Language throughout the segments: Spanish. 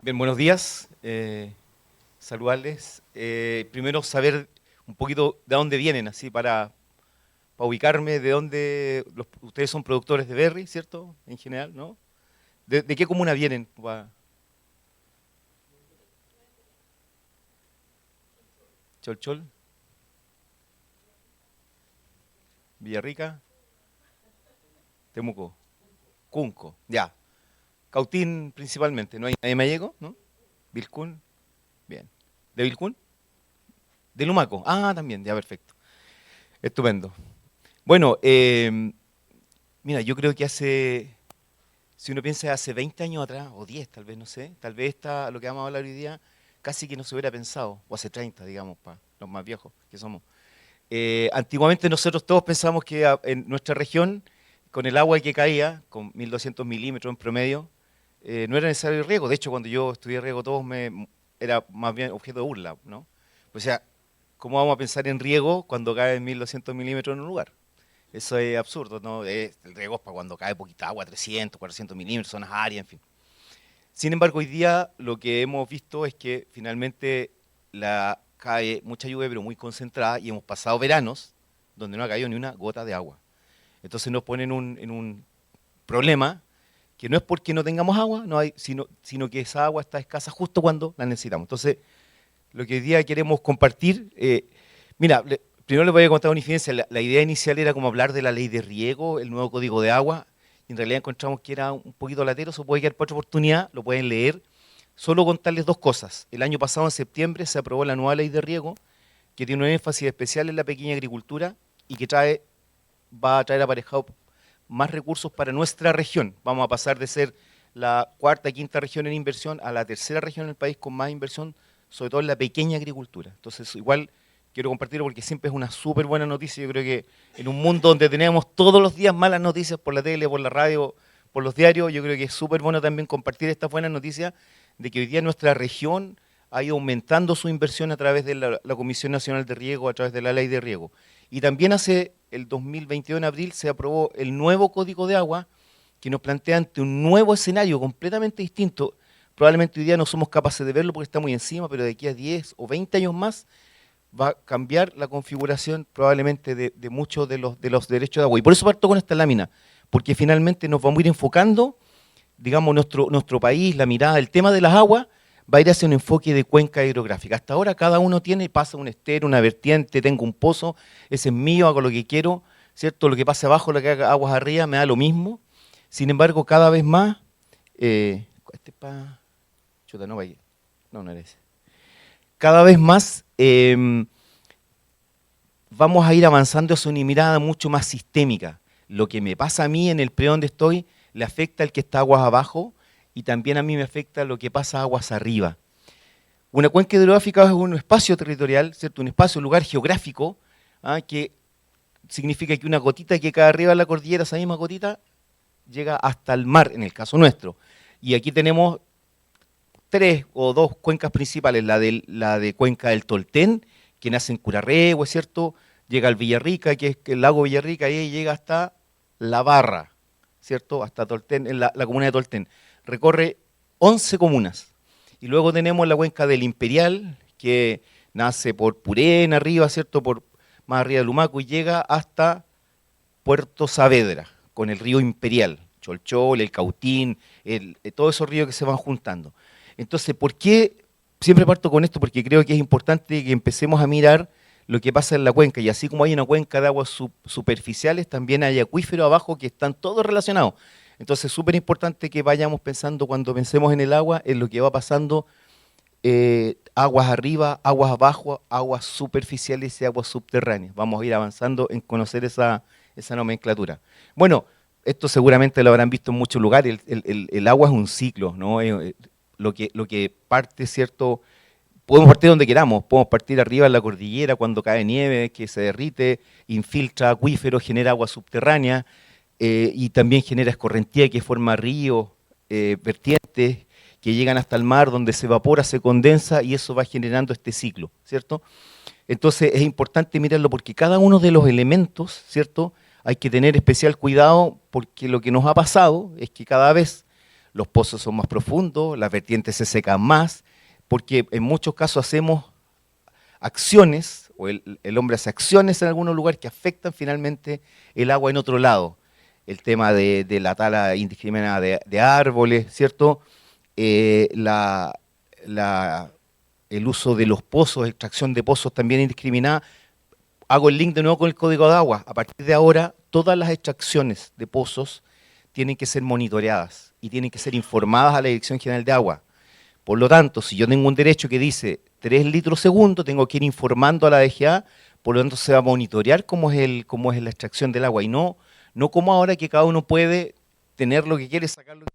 Bien, buenos días. Saludarles. Primero saber un poquito de dónde vienen, así para ubicarme, de dónde ustedes son productores de berry, ¿cierto? En general, ¿no? ¿De qué comuna vienen? Cholchol, Villarrica, Temuco, Cunco, ya. Cautín principalmente, ¿no hay nadie Mayego? ¿No? Vilcún, bien. ¿De Vilcún? De Lumaco. Ah, también, ya, perfecto. Estupendo. Bueno, mira, yo creo que si uno piensa hace 20 años atrás, o 10 tal vez, no sé, tal vez lo que vamos a hablar hoy día casi que no se hubiera pensado, o hace 30, digamos, para los más viejos que somos. Antiguamente nosotros todos pensamos que en nuestra región, con el agua que caía, con 1200 milímetros en promedio, no era necesario el riego. De hecho, cuando yo estudié riego, era más bien objeto de burla, ¿no? O sea, ¿cómo vamos a pensar en riego cuando cae 1200 milímetros en un lugar? Eso es absurdo, ¿no? El riego es para cuando cae poquita agua, 300, 400 milímetros, zonas áreas, en fin. Sin embargo, hoy día lo que hemos visto es que finalmente cae mucha lluvia, pero muy concentrada, y hemos pasado veranos donde no ha caído ni una gota de agua. Entonces nos ponen en un problema que no es porque no tengamos agua, no hay, sino que esa agua está escasa justo cuando la necesitamos. Entonces, lo que hoy día queremos compartir, mira, primero les voy a contar una infidencia. La idea inicial era como hablar de la ley de riego, el nuevo código de agua, y en realidad encontramos que era un poquito latero, se puede quedar para otra oportunidad, lo pueden leer. Solo contarles dos cosas. El año pasado, en septiembre, se aprobó la nueva ley de riego, que tiene un énfasis especial en la pequeña agricultura y que va a traer aparejado más recursos para nuestra región. Vamos a pasar de ser la cuarta, quinta región en inversión a la tercera región en el país con más inversión, sobre todo en la pequeña agricultura. Entonces, igual quiero compartirlo porque siempre es una súper buena noticia. Yo creo que en un mundo donde tenemos todos los días malas noticias por la tele, por la radio, por los diarios, yo creo que es súper bueno también compartir estas buenas noticias de que hoy día nuestra región ha ido aumentando su inversión a través de la Comisión Nacional de Riego, a través de la Ley de Riego. Y también hace el 2022, en abril, se aprobó el nuevo Código de Agua, que nos plantea ante un nuevo escenario completamente distinto. Probablemente hoy día no somos capaces de verlo porque está muy encima, pero de aquí a 10 o 20 años más va a cambiar la configuración probablemente de muchos de los derechos de agua. Y por eso parto con esta lámina, porque finalmente nos vamos a ir enfocando, digamos, nuestro país, la mirada, el tema de las aguas, va a ir hacia un enfoque de cuenca hidrográfica. Hasta ahora cada uno pasa un estero, una vertiente, tengo un pozo, ese es mío, hago lo que quiero, ¿cierto? Lo que pase abajo, lo que haga aguas arriba, me da lo mismo. Sin embargo, cada vez más, este pa, chuta, no vaya, no era ese. Cada vez más vamos a ir avanzando hacia una mirada mucho más sistémica. Lo que me pasa a mí en el predio donde estoy, le afecta al que está aguas abajo, y también a mí me afecta lo que pasa aguas arriba. Una cuenca hidrográfica es un espacio territorial, ¿cierto? Un espacio, un lugar geográfico, que significa que una gotita que cae arriba de la cordillera, esa misma gotita, llega hasta el mar, en el caso nuestro. Y aquí tenemos tres o dos cuencas principales, la de Cuenca del Tolten, que nace en Curarrehue, ¿es cierto? Llega al Villarrica, que es el lago Villarrica, y ahí llega hasta La Barra, ¿cierto? Hasta Tolten, en la comuna de Tolten. Recorre 11 comunas. Y luego tenemos la cuenca del Imperial, que nace por Purén arriba, ¿cierto? Por más arriba de Lumaco, y llega hasta Puerto Saavedra, con el río Imperial, Cholchol, el Cautín, todos esos ríos que se van juntando. Entonces, ¿por qué siempre parto con esto? Porque creo que es importante que empecemos a mirar lo que pasa en la cuenca. Y así como hay una cuenca de aguas superficiales, también hay acuíferos abajo que están todos relacionados. Entonces, es súper importante que vayamos pensando, cuando pensemos en el agua, en lo que va pasando, aguas arriba, aguas abajo, aguas superficiales y aguas subterráneas. Vamos a ir avanzando en conocer esa nomenclatura. Bueno, esto seguramente lo habrán visto en muchos lugares. El agua es un ciclo, ¿no? Lo que parte, ¿cierto? Podemos partir donde queramos, podemos partir arriba en la cordillera cuando cae nieve, que se derrite, infiltra acuíferos, genera agua subterránea, y también genera escorrentía que forma ríos, vertientes, que llegan hasta el mar, donde se evapora, se condensa, y eso va generando este ciclo, ¿cierto? Entonces es importante mirarlo porque cada uno de los elementos, ¿cierto? Hay que tener especial cuidado porque lo que nos ha pasado es que cada vez los pozos son más profundos, las vertientes se secan más, porque en muchos casos hacemos acciones, o el hombre hace acciones en algunos lugares que afectan finalmente el agua en otro lado. El tema de la tala indiscriminada de árboles, ¿cierto? La, el uso de los pozos, extracción de pozos también indiscriminada. Hago el link de nuevo con el Código de Agua. A partir de ahora, todas las extracciones de pozos tienen que ser monitoreadas y tienen que ser informadas a la Dirección General de Agua. Por lo tanto, si yo tengo un derecho que dice 3 litros segundo, tengo que ir informando a la DGA, por lo tanto se va a monitorear cómo es la extracción del agua y no como ahora que cada uno puede tener lo que quiere, sacar lo que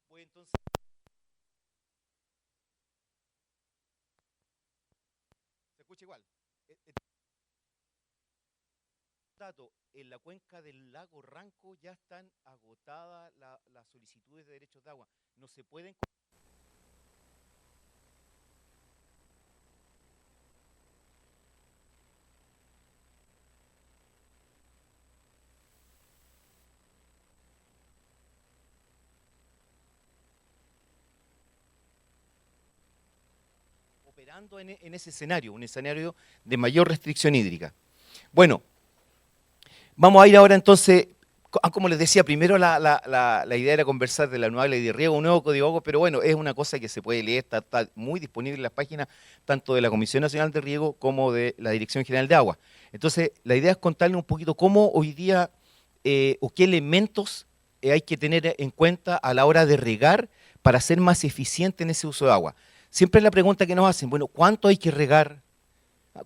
puede. Entonces, se escucha igual. Dato, en la cuenca del lago Ranco ya están agotadas las solicitudes de derechos de agua. No se pueden operando en ese escenario, un escenario de mayor restricción hídrica. Bueno, vamos a ir ahora entonces, como les decía, primero la idea era conversar de la nueva ley de riego, un nuevo código de agua, pero bueno, es una cosa que se puede leer, está muy disponible en las páginas tanto de la Comisión Nacional de Riego como de la Dirección General de Agua. Entonces, la idea es contarles un poquito cómo hoy día, o qué elementos hay que tener en cuenta a la hora de regar para ser más eficiente en ese uso de agua. Siempre es la pregunta que nos hacen, bueno, ¿cuánto hay que regar?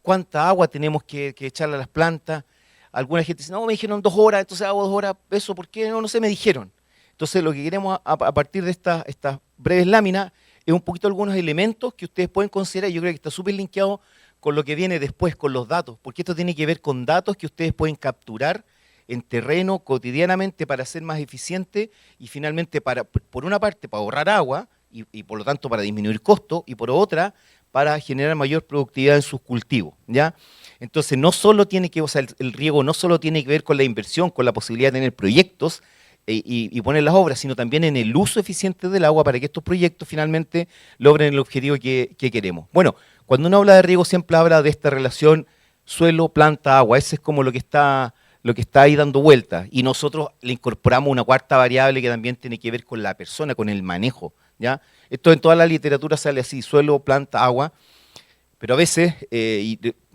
¿Cuánta agua tenemos que echarle a las plantas? Alguna gente dice, no, me dijeron 2 horas, entonces hago 2 horas, eso, ¿por qué? No, no sé, me dijeron. Entonces, lo que queremos a partir de estas breves láminas es un poquito algunos elementos que ustedes pueden considerar, y yo creo que está súper linkeado con lo que viene después, con los datos, porque esto tiene que ver con datos que ustedes pueden capturar en terreno cotidianamente para ser más eficiente y finalmente, por una parte, para ahorrar agua y por lo tanto para disminuir costos, y por otra, para generar mayor productividad en sus cultivos, ¿ya? Entonces, no solo tiene que, o sea, el riego no solo tiene que ver con la inversión, con la posibilidad de tener proyectos y poner las obras, sino también en el uso eficiente del agua para que estos proyectos finalmente logren el objetivo que queremos. Bueno, cuando uno habla de riego siempre habla de esta relación suelo, planta, agua. Ese es como lo que está ahí dando vueltas. Y nosotros le incorporamos una cuarta variable que también tiene que ver con la persona, con el manejo, ¿ya? Esto en toda la literatura sale así, suelo, planta, agua. Pero a veces,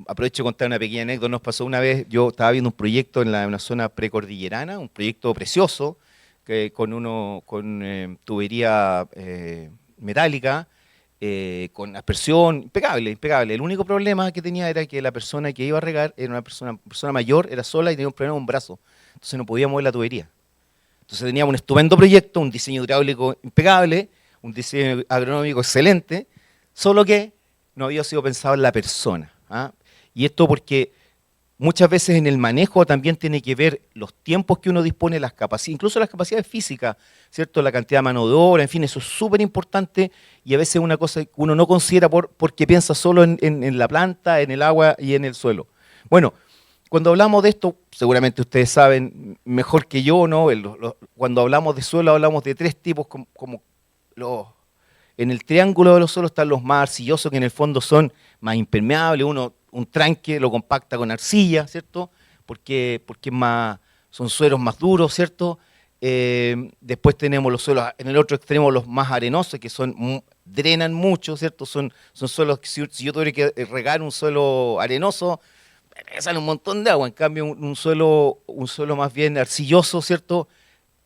aprovecho de contar una pequeña anécdota, nos pasó una vez, yo estaba viendo un proyecto en una zona precordillerana, un proyecto precioso, con tubería metálica, con aspersión, impecable, impecable. El único problema que tenía era que la persona que iba a regar era una persona mayor, era sola y tenía un problema con un brazo, entonces no podía mover la tubería. Entonces teníamos un estupendo proyecto, un diseño hidráulico impecable, un diseño agronómico excelente, solo que no había sido pensado en la persona, ¿ah? Y esto porque muchas veces en el manejo también tiene que ver los tiempos que uno dispone, las capacidades, incluso las capacidades físicas, ¿cierto? La cantidad de mano de obra, en fin, eso es súper importante y a veces es una cosa que uno no considera porque piensa solo en la planta, en el agua y en el suelo. Bueno, cuando hablamos de esto, seguramente ustedes saben mejor que yo, ¿no? Cuando hablamos de suelo hablamos de 3 tipos como los... En el triángulo de los suelos están los más arcillosos, que en el fondo son más impermeables. Un tranque lo compacta con arcilla, ¿cierto? Porque son suelos más duros, ¿cierto? Después tenemos los suelos, en el otro extremo, los más arenosos, que drenan mucho, ¿cierto? Son suelos que si yo tuviera que regar un suelo arenoso, me sale un montón de agua. En cambio, un suelo más bien arcilloso, ¿cierto?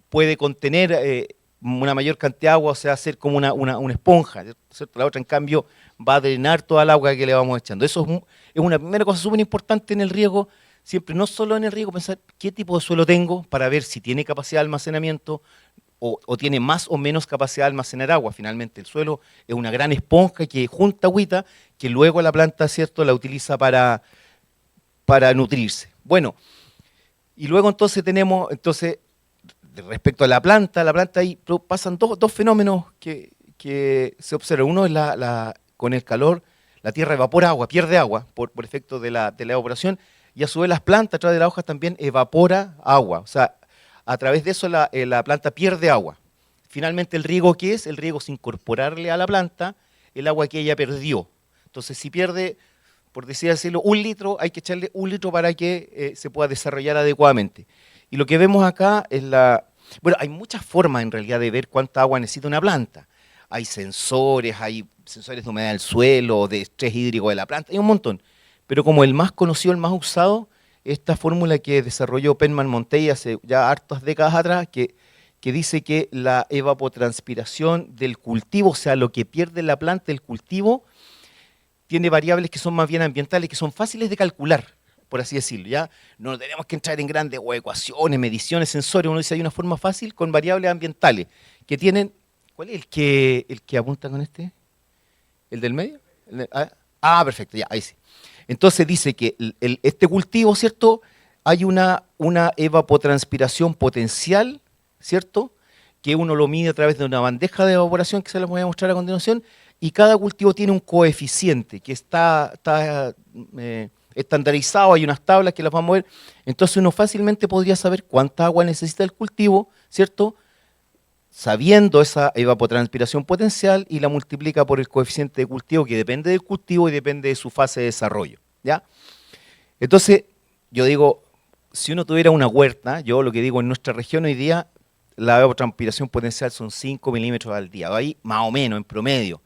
Puede contener una mayor cantidad de agua, o sea, hacer como una esponja, ¿cierto? La otra, en cambio, va a drenar toda el agua que le vamos echando. Eso es una primera cosa súper importante en el riego, siempre, no solo en el riego, pensar qué tipo de suelo tengo para ver si tiene capacidad de almacenamiento o tiene más o menos capacidad de almacenar agua. Finalmente, el suelo es una gran esponja que junta agüita que luego la planta, ¿cierto?, la utiliza para nutrirse. Bueno, y luego entonces tenemos, respecto a la planta ahí pasan dos fenómenos que se observan. Uno es con el calor, la tierra evapora agua, pierde agua por efecto de la evaporación, y a su vez las plantas a través de las hojas también evapora agua. O sea, a través de eso la planta pierde agua. Finalmente, ¿el riego qué es? El riego es incorporarle a la planta el agua que ella perdió. Entonces, si pierde, por decirlo, 1 litro, hay que echarle 1 litro para que se pueda desarrollar adecuadamente. Y lo que vemos acá es Bueno, hay muchas formas en realidad de ver cuánta agua necesita una planta. Hay sensores de humedad del suelo, de estrés hídrico de la planta, hay un montón. Pero como el más conocido, el más usado, esta fórmula que desarrolló Penman Monthey hace ya hartas décadas atrás, que dice que la evapotranspiración del cultivo, o sea, lo que pierde la planta del cultivo, tiene variables que son más bien ambientales, que son fáciles de calcular, por así decirlo, ¿ya? No tenemos que entrar en grandes ecuaciones, mediciones, sensores. Uno dice, hay una forma fácil con variables ambientales que tienen... ¿Cuál es el que apunta con este? ¿El del medio? Perfecto, ya, ahí sí. Entonces dice que este cultivo, ¿cierto? Hay una evapotranspiración potencial, ¿cierto? Que uno lo mide a través de una bandeja de evaporación, que se la voy a mostrar a continuación, y cada cultivo tiene un coeficiente que está estandarizado, hay unas tablas que las vamos a ver. Entonces uno fácilmente podría saber cuánta agua necesita el cultivo, ¿cierto? Sabiendo esa evapotranspiración potencial y la multiplica por el coeficiente de cultivo, que depende del cultivo y depende de su fase de desarrollo, ¿ya? Entonces, yo digo, si uno tuviera una huerta, yo lo que digo, en nuestra región hoy día, la evapotranspiración potencial son 5 milímetros al día, ahí más o menos, en promedio.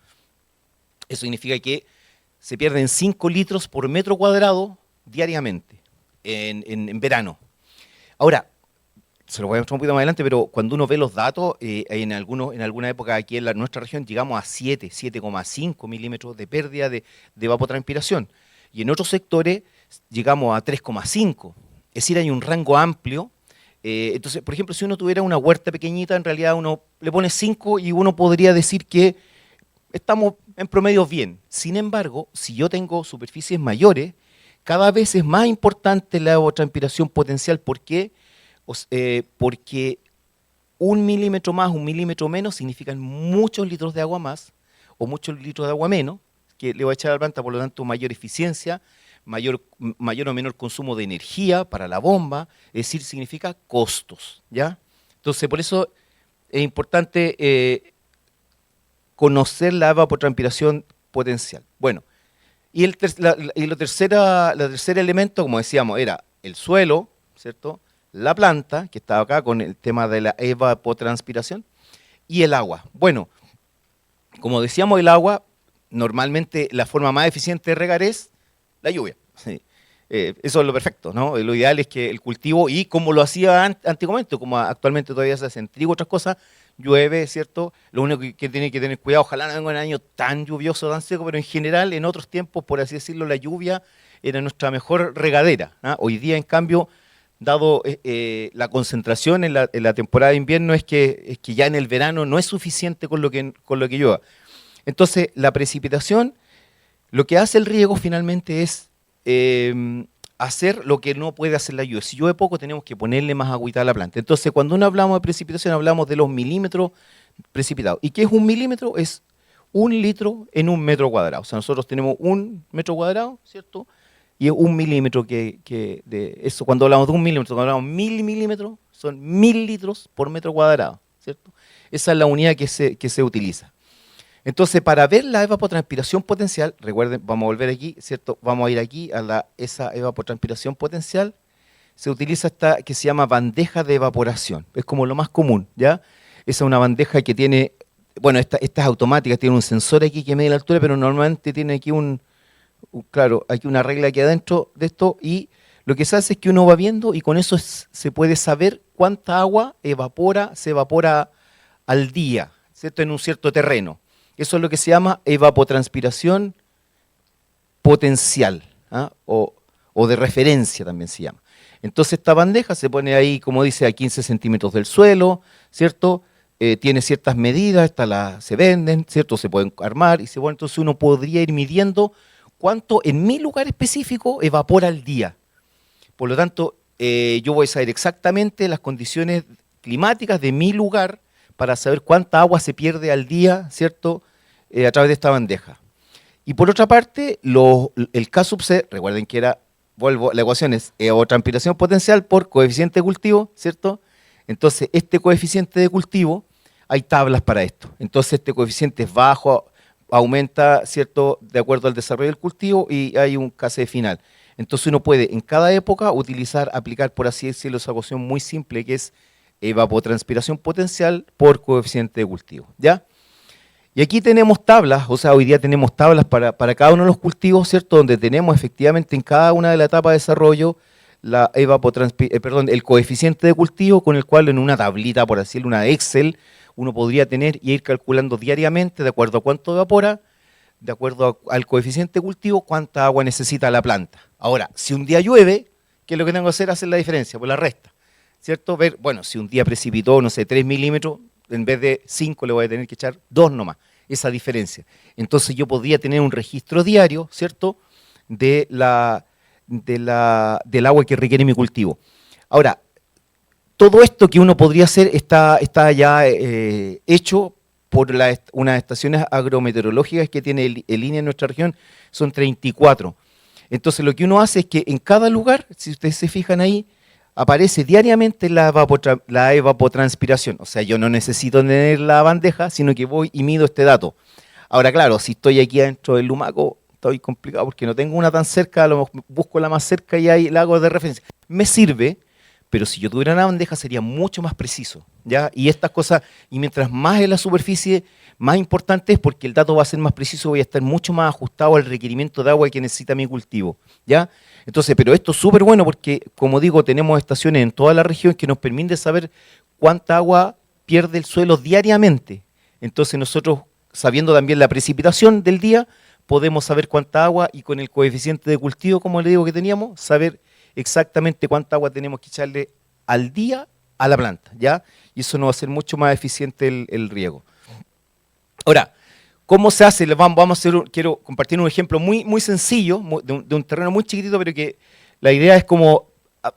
Eso significa que se pierden 5 litros por metro cuadrado diariamente, en verano. Ahora, se lo voy a mostrar un poquito más adelante, pero cuando uno ve los datos, en alguna época aquí en nuestra región llegamos a 7,5 milímetros de pérdida de evapotranspiración. Y en otros sectores llegamos a 3,5. Es decir, hay un rango amplio. Entonces, por ejemplo, si uno tuviera una huerta pequeñita, en realidad uno le pone 5 y uno podría decir que estamos en promedio bien. Sin embargo, si yo tengo superficies mayores, cada vez es más importante la evapotranspiración potencial. ¿Por qué? Porque 1 milímetro más, 1 milímetro menos significan muchos litros de agua más o muchos litros de agua menos que le va a echar a la planta, por lo tanto mayor eficiencia, mayor o menor consumo de energía para la bomba, es decir, significa costos, ¿ya? Entonces, por eso es importante conocer la evapotranspiración potencial. Bueno, y el tercer elemento, como decíamos, era el suelo, ¿cierto? La planta, que estaba acá con el tema de la evapotranspiración, y el agua. Bueno, como decíamos, el agua, normalmente la forma más eficiente de regar es la lluvia. Sí. Eso es lo perfecto, ¿no? Lo ideal es que el cultivo, y como lo hacía antiguamente, como actualmente todavía se hacen trigo, otras cosas, llueve, ¿cierto? Lo único que tiene que tener cuidado, ojalá no venga un año tan lluvioso, tan seco, pero en general, en otros tiempos, por así decirlo, la lluvia era nuestra mejor regadera, ¿no? Hoy día, en cambio, dado la concentración en la temporada de invierno, es que ya en el verano no es suficiente con lo que llueva. Entonces, la precipitación, lo que hace el riego finalmente es hacer lo que no puede hacer la lluvia. Si llueve poco, tenemos que ponerle más agüita a la planta. Entonces, cuando uno hablamos de precipitación, hablamos de los milímetros precipitados. ¿Y qué es 1 milímetro? Es 1 litro en 1 metro cuadrado. O sea, nosotros tenemos 1 metro cuadrado, ¿cierto? Y es 1 milímetro de eso. Cuando hablamos de 1 milímetro, cuando hablamos de 1000 milímetros, son 1000 litros por metro cuadrado, ¿cierto? Esa es la unidad que se utiliza. Entonces, para ver la evapotranspiración potencial, recuerden, vamos a volver aquí, ¿cierto? Vamos a ir aquí a esa evapotranspiración potencial. Se utiliza esta que se llama bandeja de evaporación. Es como lo más común, ¿ya? Esa es una bandeja que tiene, bueno, esta es automática, tiene un sensor aquí que mide la altura, pero normalmente tiene aquí claro, hay una regla aquí adentro de esto, y lo que se hace es que uno va viendo y con eso se puede saber cuánta agua se evapora al día, ¿cierto? En un cierto terreno. Eso es lo que se llama evapotranspiración potencial, ¿ah? O de referencia también se llama. Entonces esta bandeja se pone ahí, como dice, a 15 centímetros del suelo, ¿cierto? Tiene ciertas medidas, se venden, ¿cierto? Se pueden armar, entonces uno podría ir midiendo cuánto en mi lugar específico evapora al día. Por lo tanto, yo voy a saber exactamente las condiciones climáticas de mi lugar para saber cuánta agua se pierde al día, ¿cierto? A través de esta bandeja. Y por otra parte, el K sub C, recuerden que la ecuación es evapotranspiración potencial por coeficiente de cultivo, ¿cierto? Entonces, este coeficiente de cultivo, hay tablas para esto. Entonces, este coeficiente es bajo, aumenta, ¿cierto?, de acuerdo al desarrollo del cultivo y hay un KC final. Entonces, uno puede en cada época aplicar, por así decirlo, esa ecuación muy simple que es evapotranspiración potencial por coeficiente de cultivo, ¿ya? Y aquí tenemos tablas, o sea, hoy día tenemos tablas para cada uno de los cultivos, ¿cierto?, donde tenemos efectivamente en cada una de las etapas de desarrollo el coeficiente de cultivo con el cual en una tablita, por así decirlo, una Excel, uno podría tener y ir calculando diariamente, de acuerdo a cuánto evapora, de acuerdo al coeficiente de cultivo, cuánta agua necesita la planta. Ahora, si un día llueve, ¿qué es lo que tengo que hacer? Hacer la diferencia, pues la resta, ¿cierto? Ver, bueno, si un día precipitó, no sé, 3 milímetros, en vez de 5 le voy a tener que echar 2 nomás, esa diferencia. Entonces yo podría tener un registro diario, ¿cierto?, del agua que requiere mi cultivo. Ahora, todo esto que uno podría hacer está ya hecho por unas estaciones agrometeorológicas que tiene el INE en nuestra región, son 34. Entonces lo que uno hace es que en cada lugar, si ustedes se fijan ahí, aparece diariamente la evapotranspiración. O sea, yo no necesito tener la bandeja, sino que voy y mido este dato. Ahora, claro, si estoy aquí adentro del Lumaco, estoy complicado porque no tengo una tan cerca, busco la más cerca y ahí la hago de referencia. Me sirve, pero si yo tuviera una bandeja sería mucho más preciso, ¿ya? Y estas cosas, y mientras más es la superficie, más importante es porque el dato va a ser más preciso, voy a estar mucho más ajustado al requerimiento de agua que necesita mi cultivo, ¿ya? Entonces, pero esto es súper bueno porque, como digo, tenemos estaciones en toda la región que nos permiten saber cuánta agua pierde el suelo diariamente. Entonces nosotros, sabiendo también la precipitación del día, podemos saber cuánta agua y con el coeficiente de cultivo, como le digo que teníamos, saber exactamente cuánta agua tenemos que echarle al día a la planta, ¿ya? Y eso nos va a hacer mucho más eficiente el riego. Ahora, ¿cómo se hace? Quiero compartir un ejemplo muy, muy sencillo, de un terreno muy chiquitito, pero que la idea es como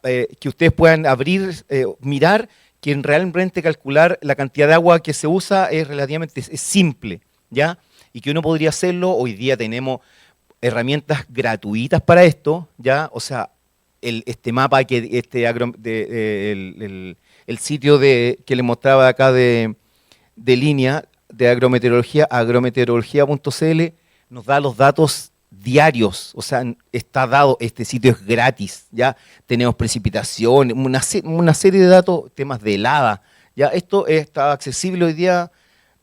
que ustedes puedan abrir, mirar, que realmente calcular la cantidad de agua que se usa es relativamente simple, ¿ya? Y que uno podría hacerlo, hoy día tenemos herramientas gratuitas para esto, ¿ya? O sea, este mapa, el sitio que les mostraba acá de línea de agrometeorología, agrometeorología.cl, nos da los datos diarios, o sea, está dado, este sitio es gratis, ¿ya? Tenemos precipitación, una serie de datos, temas de helada, ¿ya? Esto está accesible hoy día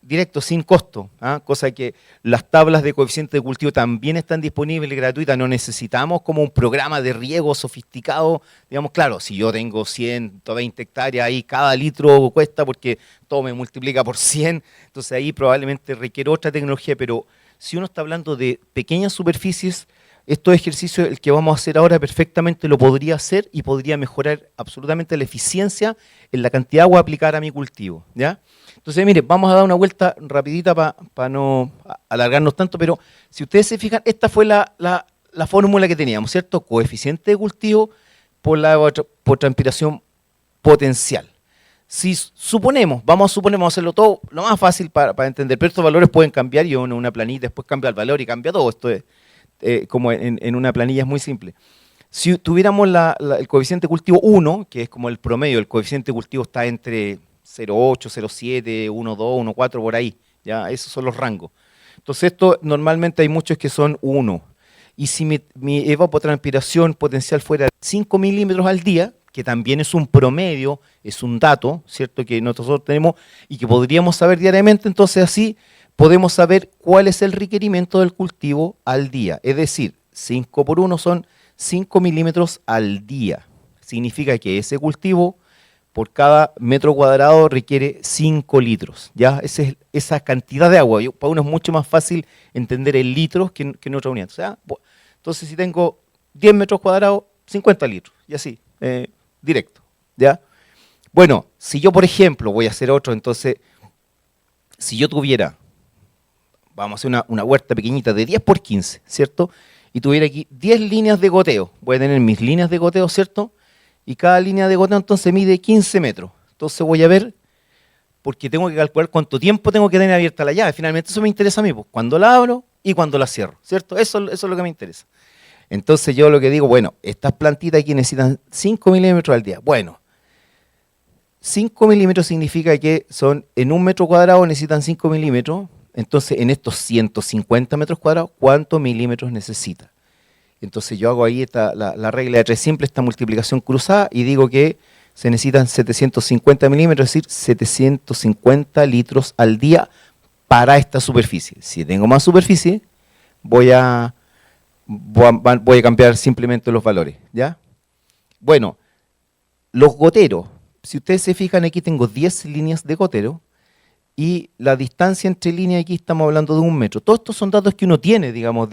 directo, sin costo, ¿ah? Cosa que las tablas de coeficiente de cultivo también están disponibles gratuitas, no necesitamos como un programa de riego sofisticado, digamos, claro, si yo tengo 120 hectáreas, ahí cada litro cuesta porque todo me multiplica por 100, entonces ahí probablemente requiere otra tecnología, pero si uno está hablando de pequeñas superficies, estos ejercicios, el que vamos a hacer ahora, perfectamente lo podría hacer y podría mejorar absolutamente la eficiencia en la cantidad de agua aplicada a mi cultivo, ¿ya? Entonces, mire, vamos a dar una vuelta rapidita para no alargarnos tanto, pero si ustedes se fijan, esta fue la fórmula que teníamos, ¿cierto? Coeficiente de cultivo por transpiración potencial. Si suponemos, vamos a hacerlo todo lo más fácil para entender, pero estos valores pueden cambiar y uno en una planilla después cambia el valor y cambia todo. Esto es como en una planilla es muy simple. Si tuviéramos el coeficiente de cultivo 1, que es como el promedio, el coeficiente de cultivo está entre 0,8, 0,7, 1,2, 1,4, por ahí. ¿Ya? Esos son los rangos. Entonces, esto normalmente hay muchos que son 1. Y si mi evapotranspiración potencial fuera de 5 milímetros al día, que también es un promedio, es un dato, ¿cierto?, que nosotros tenemos y que podríamos saber diariamente, entonces así podemos saber cuál es el requerimiento del cultivo al día. Es decir, 5 por 1 son 5 milímetros al día. Significa que ese cultivo por cada metro cuadrado requiere 5 litros. ¿Ya? Esa cantidad de agua. Para uno es mucho más fácil entender el litro que en otra unidad. O sea, entonces si tengo 10 metros cuadrados, 50 litros. Y así, directo. ¿Ya? Bueno, si yo, por ejemplo, voy a hacer otro, entonces, si yo tuviera, vamos a hacer una huerta pequeñita de 10 por 15, ¿cierto? Y tuviera aquí 10 líneas de goteo. Voy a tener mis líneas de goteo, ¿cierto? Y cada línea de goteo entonces mide 15 metros. Entonces voy a ver, porque tengo que calcular cuánto tiempo tengo que tener abierta la llave. Finalmente eso me interesa a mí, pues, cuando la abro y cuando la cierro, ¿cierto? Eso es lo que me interesa. Entonces yo lo que digo, bueno, estas plantitas aquí necesitan 5 milímetros al día. Bueno, 5 milímetros significa que son en un metro cuadrado necesitan 5 milímetros. Entonces, en estos 150 metros cuadrados, ¿cuántos milímetros necesita? Entonces, yo hago ahí la regla de 3 simple, esta multiplicación cruzada, y digo que se necesitan 750 milímetros, es decir, 750 litros al día para esta superficie. Si tengo más superficie, voy a cambiar simplemente los valores, ¿ya? Bueno, los goteros. Si ustedes se fijan, aquí tengo 10 líneas de gotero y la distancia entre líneas aquí estamos hablando de 1 metro. Todos estos son datos que uno tiene, digamos,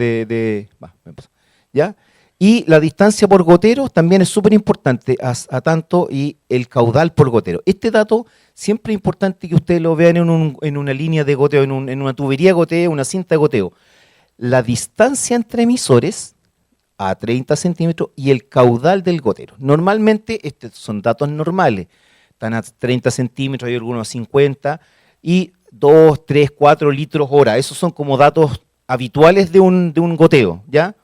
¿ya? Y la distancia por gotero también es súper importante a tanto y el caudal por gotero. Este dato siempre es importante que ustedes lo vean en una línea de goteo, en una tubería de goteo, una cinta de goteo. La distancia entre emisores a 30 centímetros y el caudal del gotero. Normalmente estos son datos normales, están a 30 centímetros, hay algunos a 50 y 2, 3, 4 litros hora. Esos son como datos habituales de un goteo, ¿ya?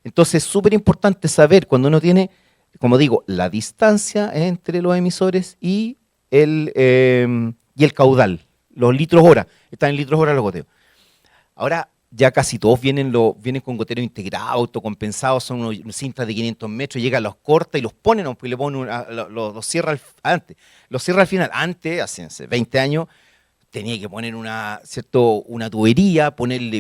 Entonces es súper importante saber cuando uno tiene, como digo, la distancia entre los emisores y el caudal, los litros hora, están en litros hora los goteos. Ahora, ya casi todos vienen con gotero integrado, autocompensados, son unos cintas de 500 metros, llega, los corta y los pone, ¿no? Pues le pone los cierra antes. Los cierra al final. Antes, hace 20 años, tenía que poner una tubería,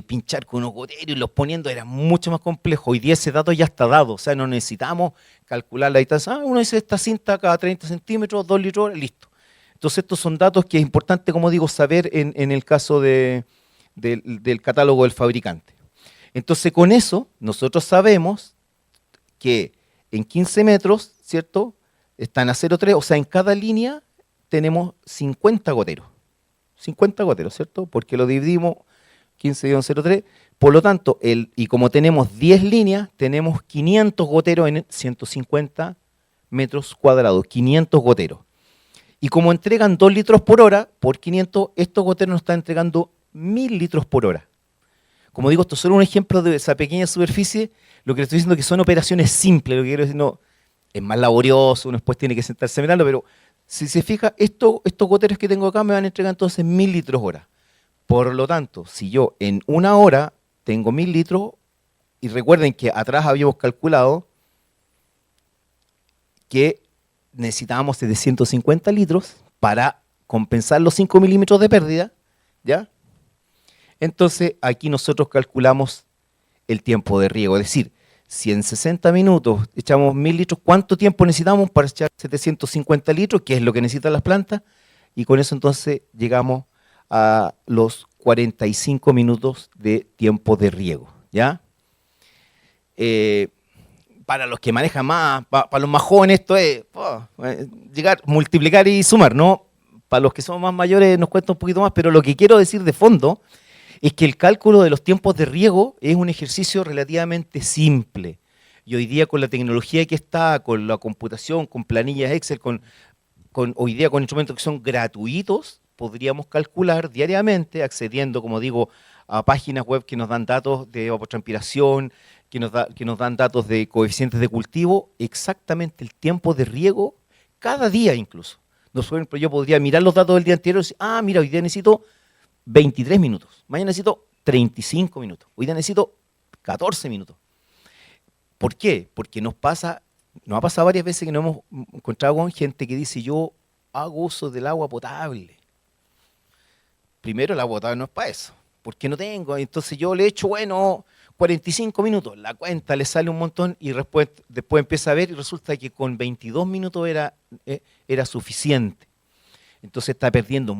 pinchar con unos goteros y los poniendo, era mucho más complejo. Hoy día ese dato ya está dado, o sea, no necesitamos calcular la distancia. Uno dice esta cinta cada 30 centímetros, 2 litros, listo. Entonces estos son datos que es importante, como digo, saber en el caso del catálogo del fabricante. Entonces con eso nosotros sabemos que en 15 metros, ¿cierto? Están a 0,3, o sea, en cada línea tenemos 50 goteros. 50 goteros, ¿cierto? Porque lo dividimos 15-0,3. Por lo tanto, y como tenemos 10 líneas, tenemos 500 goteros en 150 metros cuadrados. 500 goteros. Y como entregan 2 litros por hora, por 500, estos goteros nos están entregando 1000 litros por hora. Como digo, esto es solo un ejemplo de esa pequeña superficie. Lo que le estoy diciendo es que son operaciones simples. Lo que quiero decir, no, es más laborioso, uno después tiene que sentarse a mirarlo, pero si se fija, estos goteros que tengo acá me van a entregar entonces 1000 litros hora. Por lo tanto, si yo en una hora tengo 1000 litros, y recuerden que atrás habíamos calculado que necesitábamos 750 litros para compensar los 5 milímetros de pérdida, ¿ya? Entonces, aquí nosotros calculamos el tiempo de riego, es decir, si en 60 minutos echamos 1000 litros, ¿cuánto tiempo necesitamos para echar 750 litros? Que es lo que necesitan las plantas. Y con eso entonces llegamos a los 45 minutos de tiempo de riego, ¿ya? Para los que manejan más, para los más jóvenes esto es llegar, multiplicar y sumar, ¿no? Para los que somos más mayores nos cuesta un poquito más, pero lo que quiero decir de fondo es que el cálculo de los tiempos de riego es un ejercicio relativamente simple. Y hoy día con la tecnología que está, con la computación, con planillas Excel, hoy día con instrumentos que son gratuitos, podríamos calcular diariamente, accediendo, como digo, a páginas web que nos dan datos de evapotranspiración, que nos dan datos de coeficientes de cultivo, exactamente el tiempo de riego, cada día incluso. Por ejemplo, yo podría mirar los datos del día anterior y decir, mira, hoy día necesito 23 minutos, mañana necesito 35 minutos, hoy día necesito 14 minutos. ¿Por qué? Porque nos ha pasado varias veces que nos hemos encontrado con gente que dice, yo hago uso del agua potable. Primero, el agua potable no es para eso, porque no tengo, entonces yo le echo, 45 minutos, la cuenta le sale un montón y después empieza a ver y resulta que con 22 minutos era suficiente. Entonces está perdiendo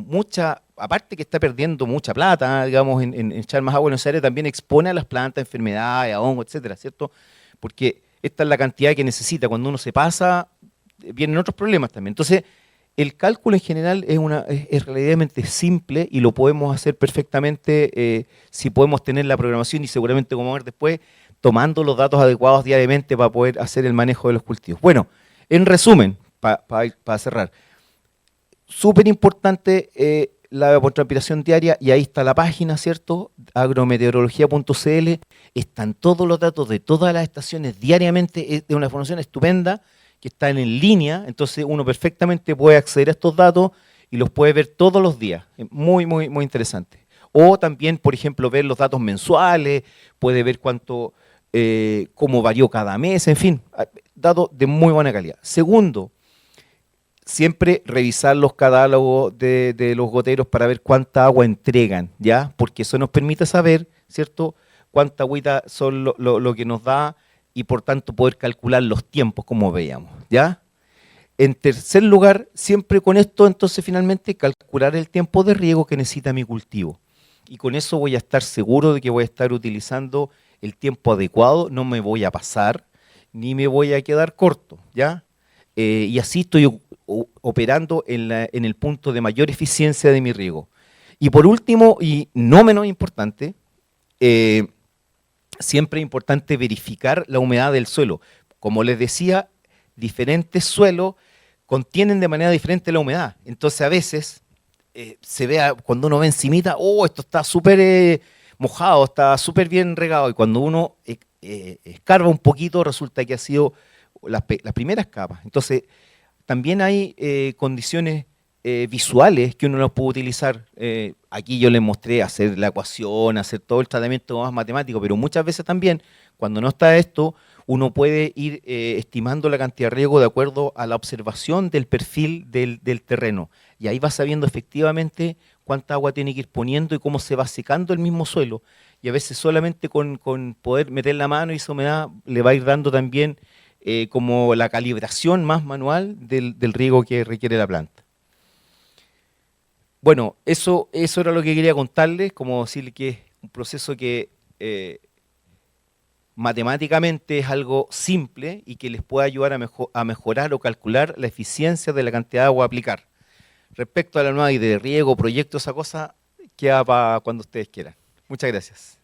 aparte que está perdiendo mucha plata, digamos, en echar más agua en esa área, también expone a las plantas a enfermedades, a hongos, etcétera, ¿cierto? Porque esta es la cantidad que necesita. Cuando uno se pasa, vienen otros problemas también. Entonces, el cálculo en general es relativamente simple y lo podemos hacer perfectamente si podemos tener la programación y seguramente, como vamos a ver después, tomando los datos adecuados diariamente para poder hacer el manejo de los cultivos. Bueno, en resumen, para cerrar, súper importante la evapotranspiración diaria, y ahí está la página, ¿cierto? agrometeorología.cl, están todos los datos de todas las estaciones diariamente, es de una información estupenda que están en línea, entonces uno perfectamente puede acceder a estos datos y los puede ver todos los días. Es muy, muy, muy interesante. O también, por ejemplo, ver los datos mensuales, puede ver cómo varió cada mes, en fin, datos de muy buena calidad. Segundo, siempre revisar los catálogos de los goteros para ver cuánta agua entregan, ¿ya? Porque eso nos permite saber, ¿cierto?, cuánta agüita son lo que nos da y por tanto poder calcular los tiempos como veíamos, ¿ya? En tercer lugar, siempre con esto, entonces finalmente calcular el tiempo de riego que necesita mi cultivo. Y con eso voy a estar seguro de que voy a estar utilizando el tiempo adecuado, no me voy a pasar, ni me voy a quedar corto, ¿ya? Y así estoy operando en el punto de mayor eficiencia de mi riego. Y por último, y no menos importante, eh, siempre es importante verificar la humedad del suelo. Como les decía, diferentes suelos contienen de manera diferente la humedad. Entonces a veces se ve, cuando uno ve encimita, oh, esto está súper mojado, está súper bien regado. Y cuando uno escarba un poquito, resulta que ha sido las primeras capas. Entonces también hay condiciones visuales que uno no puede utilizar. Aquí yo les mostré hacer la ecuación, hacer todo el tratamiento más matemático, pero muchas veces también, cuando no está esto, uno puede ir estimando la cantidad de riego de acuerdo a la observación del perfil del terreno. Y ahí va sabiendo efectivamente cuánta agua tiene que ir poniendo y cómo se va secando el mismo suelo. Y a veces solamente con poder meter la mano y esa humedad le va a ir dando también como la calibración más manual del riego que requiere la planta. Bueno, eso era lo que quería contarles, como decirle que es un proceso que matemáticamente es algo simple y que les puede ayudar a mejorar o calcular la eficiencia de la cantidad de agua a aplicar. Respecto a la nueva idea de riego, proyecto, esa cosa, queda para cuando ustedes quieran. Muchas gracias.